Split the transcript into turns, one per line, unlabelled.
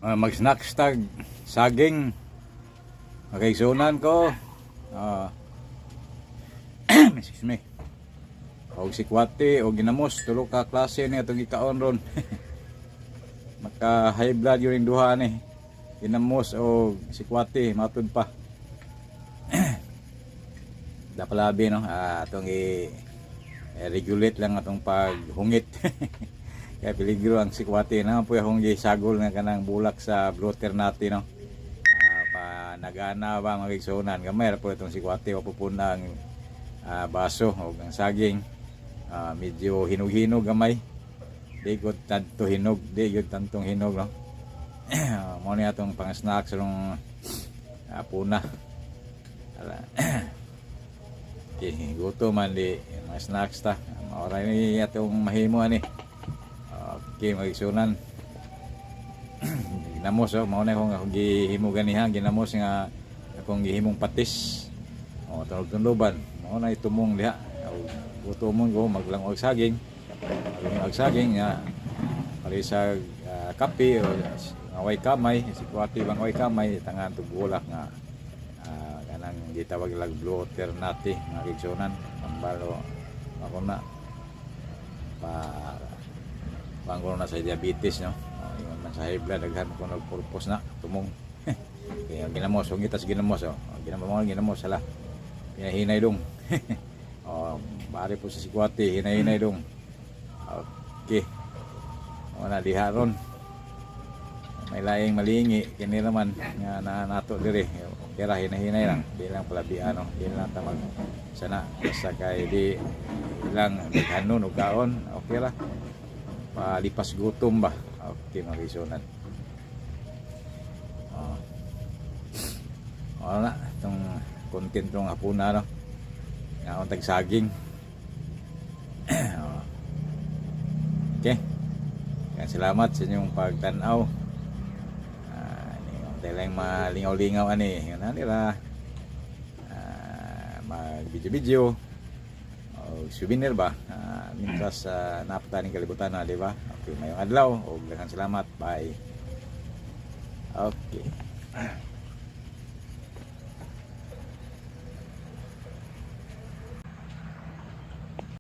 Mag-snacks tag saging magkaigsunan ko. Excuse me. Og sikwati o ginamos tulo ka klase ni atong gikaon ron. Maka high blood yung duha ni. Ginamos o sikwati matud pa. Dapalabi no atong i-regulate lang atong paghungit. Kaya peligro ang sikwati na po yung sagol nga kanang bulak sa bloater natin no. Pa nagana ba magigsunan gamay ra po itong sikwati o pupuna ang baso o ang saging. Medyo hinog-hinog gamay. Di gud tanto hinog, di gud tantong hinog no. Mo ni atong pang snacks rong puna. Okay, guto man di mga snacks ta. Maoray ni atong mahimo ani. Okay, magigsunan. Ginamos oh, mao na akong gihimo ganiha, ginamos nga akong gihimong patis. O tunog-tunuban, mao na itumong diha. Gutomon ko maglangog saging. Maglangog saging nga pare sa kape o away kamay, sikwati bang away kamay tangan tugulak nga kanang gitawag lag bloater nati magigsunan pambalo ako na bangko na sa diabetes no. Ingon man sa high blood daghan ko nagpurpose na tumong. Kaya ginamos ug itas ginamos ginamos sala. Hinahinay dong. Bari po sa sikwati hinahinay dong. Okay. Wala diha ron. May laing malingi kini naman nga nato diri. Kaya hinahinay lang bilang palabian no. Di lang tamag sana basta kay di lang naghanon og kaon. Okay ra. Palipas gutom ba. Okay, magisunan. Wala itong content ng hapuna no. Nga tag saging. Okay. Kaya salamat sa inyong pagtanaw. Tayo malingaw-lingaw ani. Yan nila. Mag-video-video. Souvenir ba? Mintas napataning kalibutan na, di ba? Okay, mayong adlaw. O daghang salamat. Bye. Okay.